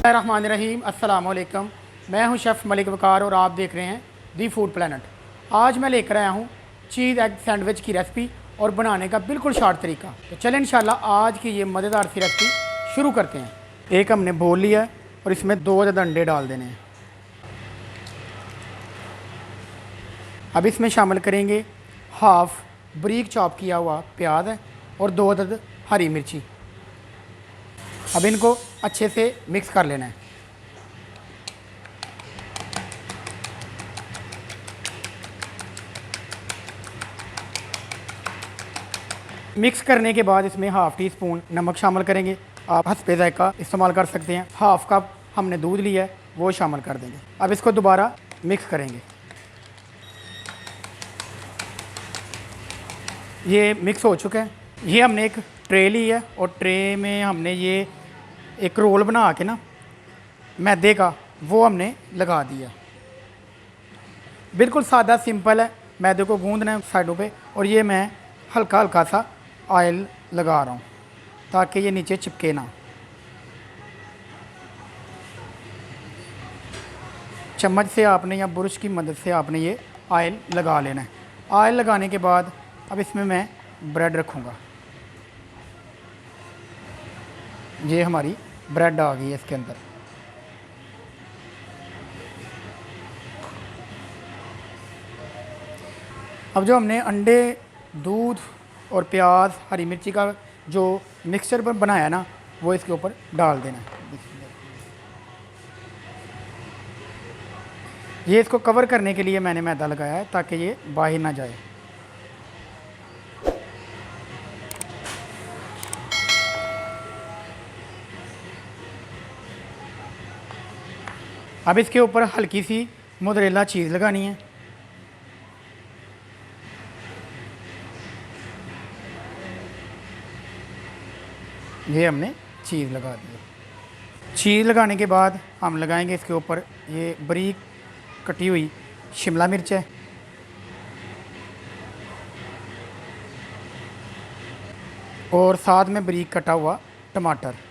बिस्मिल्लाहिर्रहमानिर्रहीम। अस्सलाम वालेकुम। मैं हूं शेफ़ मलिक वकार और आप देख रहे हैं दी फूड प्लैनेट। आज मैं लेकर आया हूं चीज़ एग सैंडविच की रेसिपी और बनाने का बिल्कुल शॉर्ट तरीका। तो चलें इंशाल्लाह आज की ये मज़ेदार सी रेसिपी शुरू करते हैं। एक हमने बोल लिया है और इसमें 2 अदद अंडे डाल देने हैं। अब इसमें शामिल करेंगे हाफ़ बारीक चॉप किया हुआ प्याज है और 2 अदद हरी मिर्ची। अब इनको अच्छे से मिक्स कर लेना है। मिक्स करने के बाद इसमें हाफ़ टी स्पून नमक शामिल करेंगे। आप हस्बे ज़ायक़ा इस्तेमाल कर सकते हैं। हाफ़ कप हमने दूध लिया है वो शामिल कर देंगे। अब इसको दोबारा मिक्स करेंगे। ये मिक्स हो चुका है। ये हमने एक ट्रे ली है और ट्रे में हमने ये एक रोल बना के ना मैदे का वो हमने लगा दिया। बिल्कुल सादा सिंपल है। मैदे को गूंदना है साइडों पे और ये मैं हल्का हल्का सा ऑयल लगा रहा हूँ ताकि ये नीचे चिपके ना। चम्मच से आपने या ब्रश की मदद से आपने ये ऑयल लगा लेना है। ऑयल लगाने के बाद अब इसमें मैं ब्रेड रखूँगा। ये हमारी ब्रेड आ गई है इसके अंदर। अब जो हमने अंडे, दूध और प्याज, हरी मिर्ची का जो मिक्सचर बनाया ना वो इसके ऊपर डाल देना है। ये इसको कवर करने के लिए मैंने मैदा लगाया है ताकि ये बाहर ना जाए। अब इसके ऊपर हल्की सी मोज़रेला चीज़ लगानी है। ये हमने चीज़ लगा दी। चीज़ लगाने के बाद हम लगाएंगे इसके ऊपर ये बारीक कटी हुई शिमला मिर्च है और साथ में बारीक कटा हुआ टमाटर।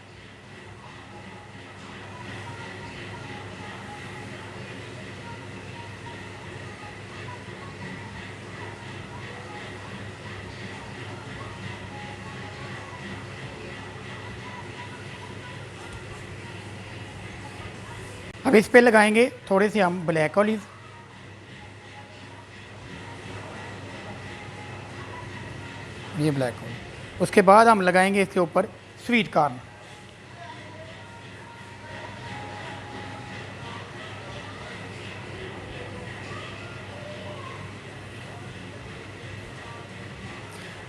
अब इस पे लगाएंगे थोड़े से हम ब्लैक ऑलिव। ये ब्लैक ऑलिव। उसके बाद हम लगाएंगे इसके ऊपर स्वीट कॉर्न।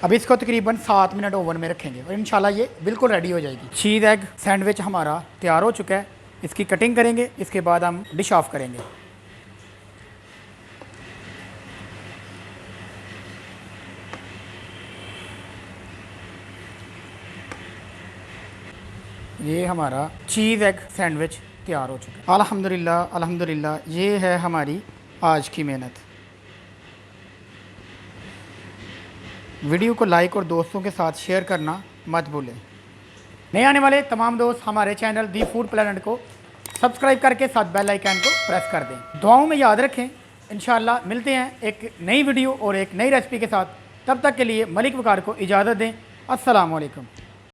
अब इसको तकरीबन 7 मिनट ओवन में रखेंगे और इंशाल्लाह ये बिल्कुल रेडी हो जाएगी। चीज़ एग सैंडविच हमारा तैयार हो चुका है। इसकी कटिंग करेंगे, इसके बाद हम डिश ऑफ करेंगे। ये हमारा चीज़ एग सैंडविच तैयार हो चुका है। अल्हम्दुलिल्लाह अल्हम्दुलिल्लाह। ये है हमारी आज की मेहनत। वीडियो को लाइक और दोस्तों के साथ शेयर करना मत भूलें। नए आने वाले तमाम दोस्त हमारे चैनल दी फूड प्लैनेट को सब्सक्राइब करके साथ बेल आइकन को प्रेस कर दें। दुआओं में याद रखें। इंशाल्लाह मिलते हैं एक नई वीडियो और एक नई रेसिपी के साथ। तब तक के लिए मलिक वकार को इजाज़त दें। अस्सलाम वालेकुम।